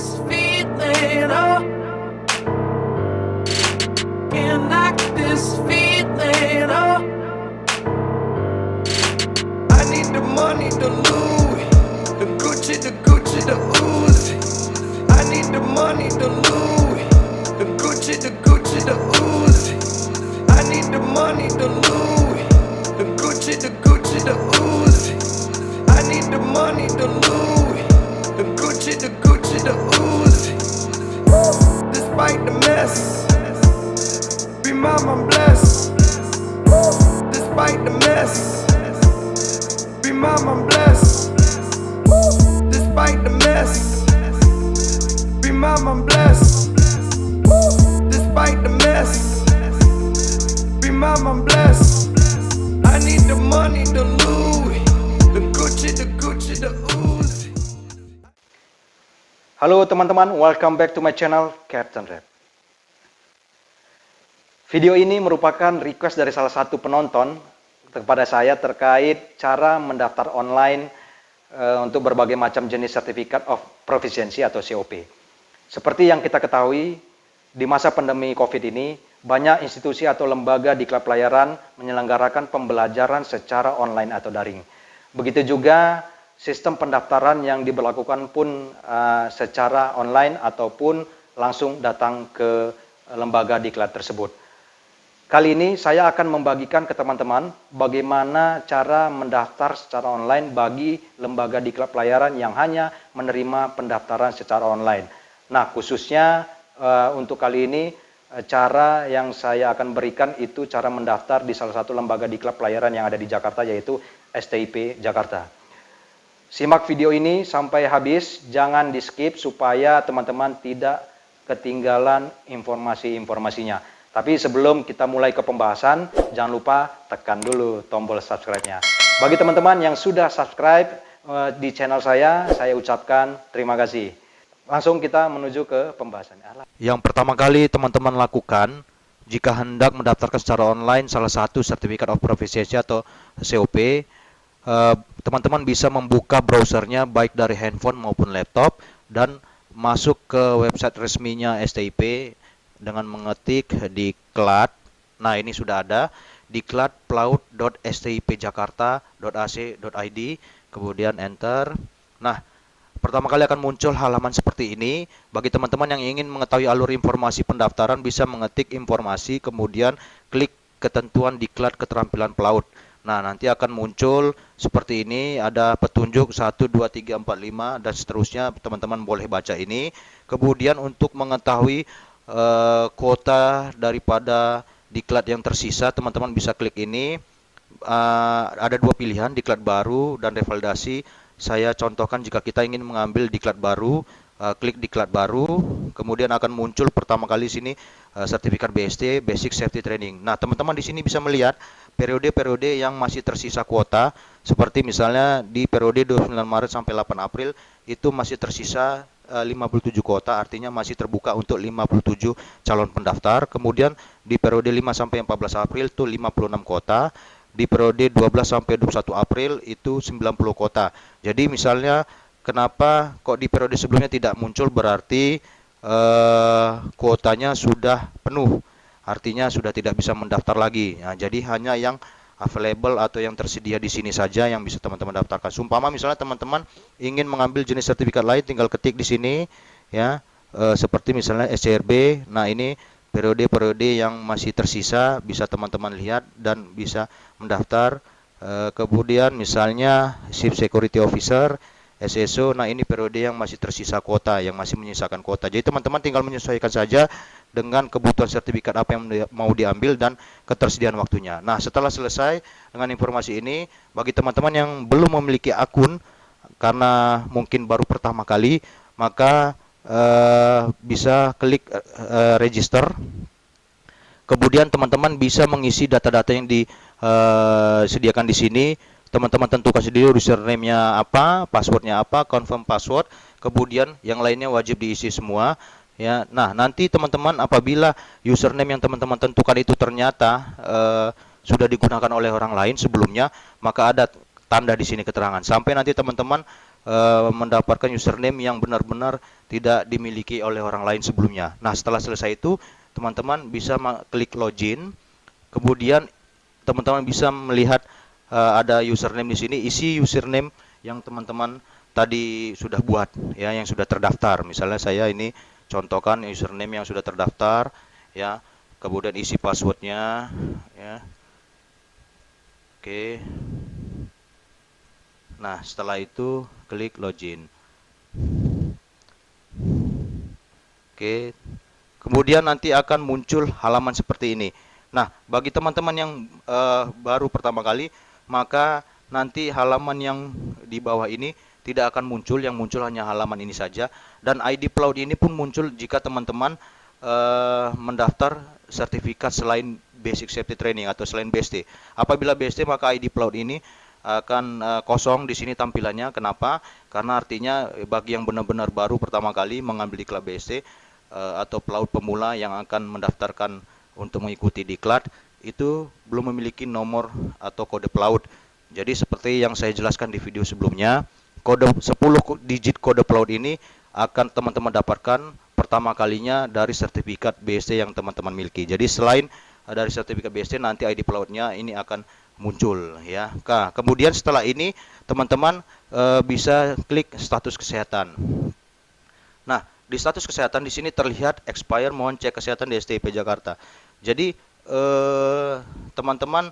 this feeling up. Can't knock this feeling up. I need the money, the Louis, the Gucci, the Uzi. I need the money, the Louis, the Gucci, the Uzi. I need the money, the Louis, the Gucci, the Uzi. I need the money, the Louis, the Gucci, the Uzi. Despite the mess, be mama blessed. Despite the mess, be mama blessed. Despite the mess, be mama blessed. Despite the mess, be mama blessed. I need the money, the Louis, the Gucci, the Uzi. Halo teman-teman, welcome back to my channel Captain Rap. Video ini merupakan request dari salah satu penonton kepada saya terkait cara mendaftar online untuk berbagai macam jenis Certificate of Proficiency atau COP. Seperti yang kita ketahui, di masa pandemi COVID ini, banyak institusi atau lembaga diklat pelayaran menyelenggarakan pembelajaran secara online atau daring. Begitu juga sistem pendaftaran yang diberlakukan pun secara online ataupun langsung datang ke lembaga diklat tersebut. Kali ini saya akan membagikan ke teman-teman bagaimana cara mendaftar secara online bagi lembaga diklat pelayaran yang hanya menerima pendaftaran secara online. Nah, khususnya untuk kali ini cara yang saya akan berikan itu cara mendaftar di salah satu lembaga diklat pelayaran yang ada di Jakarta, yaitu STIP Jakarta. Simak video ini sampai habis, jangan di skip supaya teman-teman tidak ketinggalan informasi-informasinya. Tapi sebelum kita mulai ke pembahasan, jangan lupa tekan dulu tombol subscribe-nya. Bagi teman-teman yang sudah subscribe di channel saya ucapkan terima kasih. Langsung kita menuju ke pembahasannya. Yang pertama kali teman-teman lakukan, jika hendak mendaftarkan secara online salah satu Certificate of Proficiency atau COP, teman-teman bisa membuka browsernya baik dari handphone maupun laptop dan masuk ke website resminya STIP dengan mengetik diklat. Nah, ini sudah ada diklatplaud.stipjakarta.ac.id, kemudian enter. Nah, pertama kali akan muncul halaman seperti ini. Bagi teman-teman yang ingin mengetahui alur informasi pendaftaran bisa mengetik informasi kemudian klik ketentuan diklat keterampilan PLAUD. Nah, nanti akan muncul seperti ini, ada petunjuk 1, 2, 3, 4, 5 dan seterusnya. Teman-teman boleh baca ini. Kemudian untuk mengetahui kuota daripada diklat yang tersisa, teman-teman bisa klik ini. Ada dua pilihan, diklat baru dan revalidasi. Saya contohkan jika kita ingin mengambil diklat baru, klik diklat baru, kemudian akan muncul pertama kali sini sertifikat BST, Basic Safety Training. Nah, teman-teman di sini bisa melihat periode-periode yang masih tersisa kuota, seperti misalnya di periode 29 Maret sampai 8 April itu masih tersisa 57 kuota, artinya masih terbuka untuk 57 calon pendaftar. Kemudian di periode 5 sampai 14 April itu 56 kuota. Di periode 12 sampai 21 April itu 90 kuota. Jadi misalnya kenapa kok di periode sebelumnya tidak muncul, berarti kuotanya sudah penuh. Artinya sudah tidak bisa mendaftar lagi. Nah, jadi hanya yang available atau yang tersedia di sini saja yang bisa teman-teman daftarkan. Sumpama misalnya teman-teman ingin mengambil jenis sertifikat lain, tinggal ketik di sini ya, seperti misalnya SCRB. Nah, ini periode-periode yang masih tersisa bisa teman-teman lihat dan bisa mendaftar. Kemudian misalnya Chief Security Officer, SSO. Nah, ini periode yang masih tersisa kuota, yang masih menyisakan kuota. Jadi teman-teman tinggal menyesuaikan saja dengan kebutuhan sertifikat apa yang mau diambil dan ketersediaan waktunya. Nah, setelah selesai dengan informasi ini, bagi teman-teman yang belum memiliki akun karena mungkin baru pertama kali, maka bisa klik register. Kemudian teman-teman bisa mengisi data-data yang disediakan di sini. Teman-teman tentukan sendiri username-nya apa, password-nya apa, confirm password. Kemudian yang lainnya wajib diisi semua. Ya, nah nanti teman-teman apabila username yang teman-teman tentukan itu ternyata sudah digunakan oleh orang lain sebelumnya, maka ada tanda di sini keterangan. Sampai nanti teman-teman mendapatkan username yang benar-benar tidak dimiliki oleh orang lain sebelumnya. Nah, setelah selesai itu, teman-teman bisa klik login, kemudian teman-teman bisa melihat ada username di sini, isi username yang teman-teman tadi sudah buat, ya, yang sudah terdaftar. Misalnya saya ini contohkan username yang sudah terdaftar, ya, kemudian isi passwordnya, ya. Oke. Nah, setelah itu klik login. Oke. Kemudian nanti akan muncul halaman seperti ini. Nah, bagi teman-teman yang baru pertama kali, maka nanti halaman yang di bawah ini tidak akan muncul, yang muncul hanya halaman ini saja. Dan ID Cloud ini pun muncul jika teman-teman mendaftar sertifikat selain Basic Safety Training atau selain BST. Apabila BST, maka ID Cloud ini akan kosong di sini tampilannya. Kenapa? Karena artinya bagi yang benar-benar baru pertama kali mengambil diklat BST atau pelaut pemula yang akan mendaftarkan untuk mengikuti diklat, itu belum memiliki nomor atau kode pelaut. Jadi seperti yang saya jelaskan di video sebelumnya, kode 10 digit kode pelaut ini akan teman-teman dapatkan pertama kalinya dari sertifikat BST yang teman-teman miliki. Jadi selain dari sertifikat BST, nanti ID pelautnya ini akan muncul, ya. Nah, kemudian setelah ini teman-teman bisa klik status kesehatan. Nah, di status kesehatan di sini terlihat expire, mohon cek kesehatan di STIP Jakarta. Jadi teman-teman,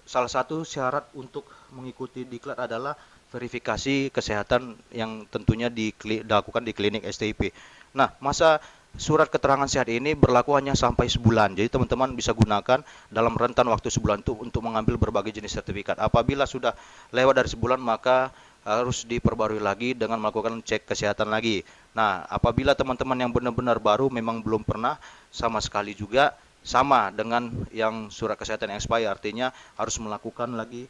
salah satu syarat untuk mengikuti diklat adalah verifikasi kesehatan yang tentunya dilakukan di klinik STIP. Nah, masa surat keterangan sehat ini berlaku hanya sampai sebulan. Jadi teman-teman bisa gunakan dalam rentan waktu sebulan itu untuk mengambil berbagai jenis sertifikat. Apabila sudah lewat dari sebulan, maka harus diperbarui lagi dengan melakukan cek kesehatan lagi. Nah, apabila teman-teman yang benar-benar baru memang belum pernah sama sekali juga, sama dengan yang surat kesehatan yang expired, artinya harus melakukan lagi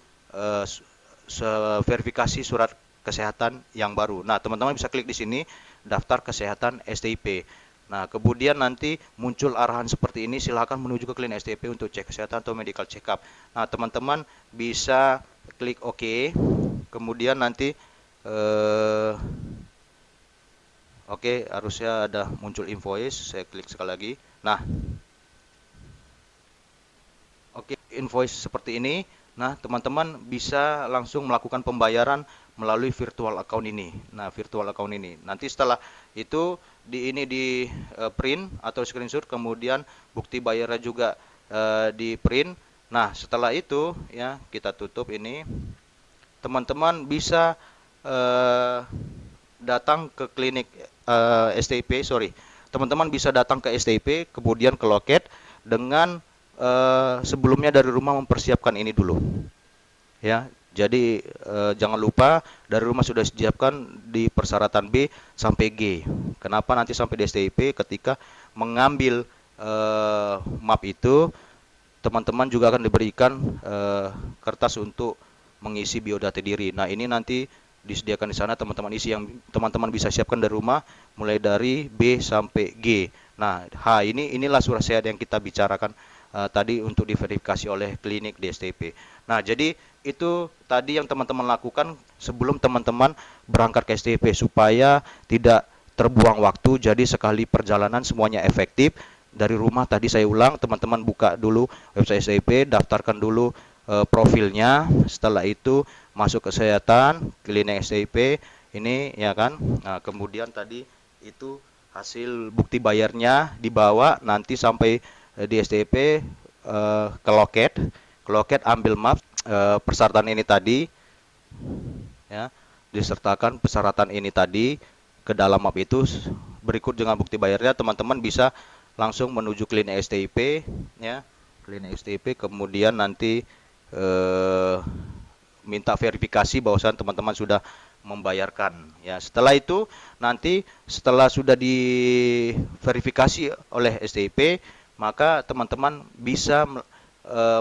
verifikasi surat kesehatan yang baru. Nah, teman-teman bisa klik di sini, daftar kesehatan STIP. Nah, kemudian nanti muncul arahan seperti ini, silakan menuju ke klinik STIP untuk cek kesehatan atau medical check up. Nah, teman-teman bisa klik OK, kemudian nanti Oke, harusnya ada muncul invoice, saya klik sekali lagi. Nah, oke, invoice seperti ini. Nah, teman-teman bisa langsung melakukan pembayaran melalui virtual account ini. Nah, virtual account ini. Nanti setelah itu di print atau screenshot, kemudian bukti bayarnya juga di print. Nah, setelah itu ya kita tutup ini. Teman-teman bisa datang ke klinik STIP, teman-teman bisa datang ke STIP, kemudian ke loket dengan sebelumnya dari rumah mempersiapkan ini dulu, ya. Jadi jangan lupa dari rumah sudah siapkan di persyaratan B sampai G. Kenapa nanti sampai di STIP? Ketika mengambil map itu, teman-teman juga akan diberikan kertas untuk mengisi biodata diri. Nah, ini nanti disediakan di sana, teman-teman isi yang teman-teman bisa siapkan dari rumah, mulai dari B sampai G. Nah, inilah surat sehat yang kita bicarakan tadi untuk diverifikasi oleh klinik di STP. Nah, jadi itu tadi yang teman-teman lakukan sebelum teman-teman berangkat ke STP supaya tidak terbuang waktu. Jadi sekali perjalanan semuanya efektif. Dari rumah tadi saya ulang, teman-teman buka dulu website STP, daftarkan dulu profilnya. Setelah itu masuk kesehatan, klinik STP ini, ya kan. Nah, kemudian tadi itu hasil bukti bayarnya dibawa nanti sampai di STP ke loket ambil map persyaratan ini tadi, ya, disertakan persyaratan ini tadi ke dalam map itu. Berikut dengan bukti bayarnya, teman-teman bisa langsung menuju klinik STIP, ya, klinik STIP, kemudian nanti minta verifikasi bahwasan teman-teman sudah membayarkan, ya. Setelah itu nanti setelah sudah diverifikasi oleh STIP, maka teman-teman bisa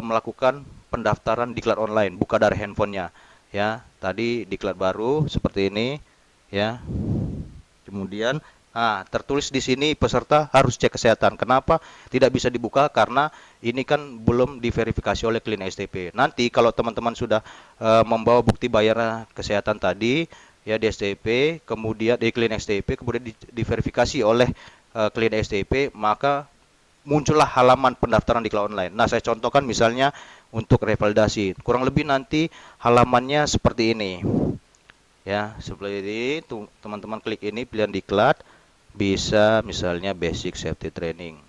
melakukan pendaftaran diklat online, buka dari handphonenya, ya. Tadi diklat baru seperti ini, ya. Kemudian tertulis di sini peserta harus cek kesehatan. Kenapa tidak bisa dibuka? Karena ini kan belum diverifikasi oleh klinik STP. Nanti kalau teman-teman sudah membawa bukti bayar kesehatan tadi, ya di STP, kemudian di klien STP, kemudian diverifikasi oleh klien STP, maka muncullah halaman pendaftaran diklat online. Nah, saya contohkan misalnya untuk revalidasi. Kurang lebih nanti halamannya seperti ini. Ya, seperti ini, teman-teman klik ini pilihan diklat, bisa misalnya basic safety training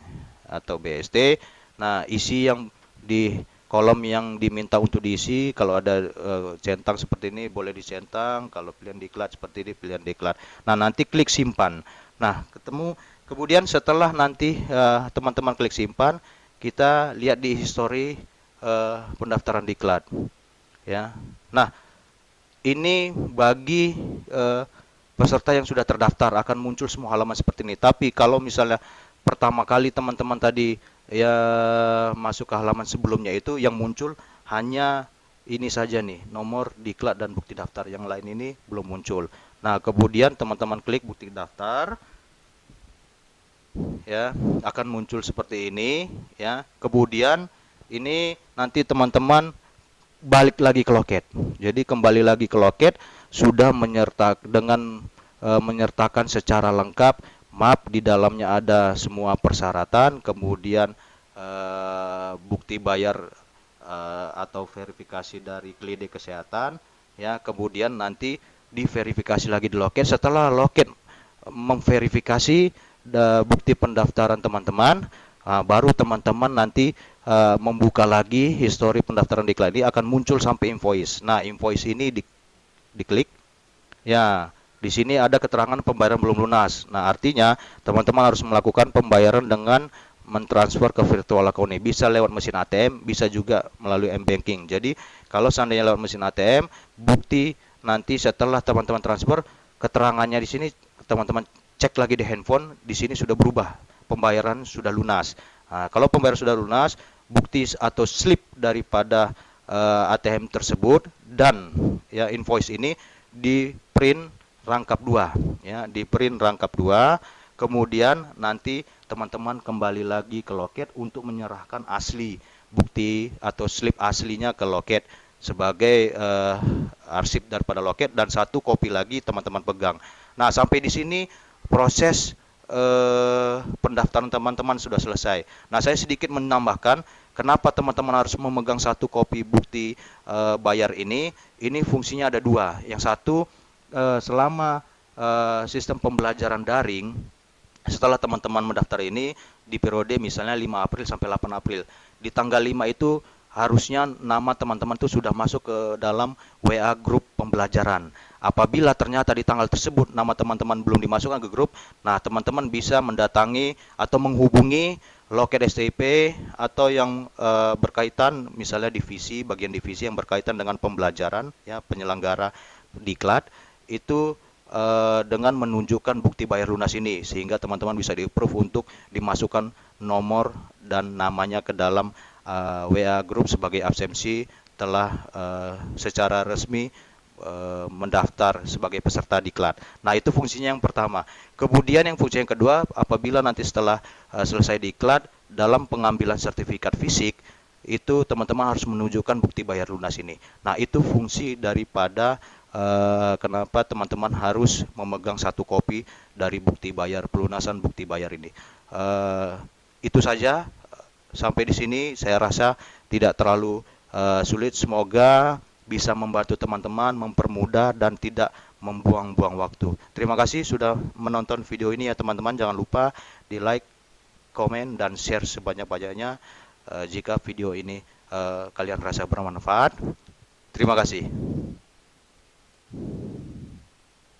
atau BST. Nah, isi yang di kolom yang diminta untuk diisi, kalau ada centang seperti ini boleh dicentang, kalau pilihan diklat seperti ini pilihan diklat. Nah, nanti klik simpan. Nah, kemudian setelah nanti teman-teman klik simpan, kita lihat di history pendaftaran diklat. Ya. Nah, ini bagi peserta yang sudah terdaftar akan muncul semua halaman seperti ini. Tapi kalau misalnya pertama kali teman-teman tadi ya masuk ke halaman sebelumnya, itu yang muncul hanya ini saja nih, nomor diklat dan bukti daftar. Yang lain ini belum muncul. Nah, kemudian teman-teman klik bukti daftar, ya akan muncul seperti ini, ya. Kemudian ini nanti teman-teman balik lagi ke loket. Jadi kembali lagi ke loket sudah menyertakan secara lengkap map, di dalamnya ada semua persyaratan, kemudian bukti bayar atau verifikasi dari klien kesehatan, ya. Kemudian nanti diverifikasi lagi di loket. Setelah loket memverifikasi bukti pendaftaran teman-teman, baru teman-teman nanti membuka lagi histori pendaftaran diklat. Ini akan muncul sampai invoice. Nah, invoice ini diklik. Ya, di sini ada keterangan pembayaran belum lunas. Nah, artinya teman-teman harus melakukan pembayaran dengan mentransfer ke virtual account ini. Bisa lewat mesin ATM, bisa juga melalui M-Banking. Jadi, kalau seandainya lewat mesin ATM, bukti nanti setelah teman-teman transfer, keterangannya di sini teman-teman cek lagi di handphone, di sini sudah berubah. Pembayaran sudah lunas. Nah, kalau pembayaran sudah lunas, bukti atau slip daripada ATM tersebut dan ya invoice ini di print rangkap 2, ya, di print rangkap 2. Kemudian nanti teman-teman kembali lagi ke loket untuk menyerahkan asli bukti atau slip aslinya ke loket sebagai arsip daripada loket, dan 1 kopi lagi teman-teman pegang. Nah, sampai di sini proses pendaftaran teman-teman sudah selesai. Nah, saya sedikit menambahkan kenapa teman-teman harus memegang 1 kopi bukti bayar ini. Ini fungsinya ada 2. Yang satu, selama sistem pembelajaran daring, setelah teman-teman mendaftar ini di periode misalnya 5 April sampai 8 April, di tanggal 5 itu harusnya nama teman-teman itu sudah masuk ke dalam WA grup pembelajaran. Apabila ternyata di tanggal tersebut nama teman-teman belum dimasukkan ke grup, nah teman-teman bisa mendatangi atau menghubungi loket STP atau yang berkaitan, misalnya divisi, bagian divisi yang berkaitan dengan pembelajaran, ya, penyelenggara diklat, itu dengan menunjukkan bukti bayar lunas ini, sehingga teman-teman bisa di-approve untuk dimasukkan nomor dan namanya ke dalam WA grup sebagai absensi telah secara resmi mendaftar sebagai peserta diklat. Nah, itu fungsinya yang pertama. Kemudian yang fungsi yang kedua, apabila nanti setelah selesai diklat, dalam pengambilan sertifikat fisik, itu teman-teman harus menunjukkan bukti bayar lunas ini. Nah, itu fungsi daripada kenapa teman-teman harus memegang 1 kopi dari bukti bayar pelunasan bukti bayar ini. Itu saja. Sampai di sini saya rasa tidak terlalu sulit. Semoga bisa membantu teman-teman, mempermudah dan tidak membuang-buang waktu. Terima kasih sudah menonton video ini ya teman-teman. Jangan lupa di like, komen, dan share sebanyak-banyaknya jika video ini kalian rasa bermanfaat. Terima kasih.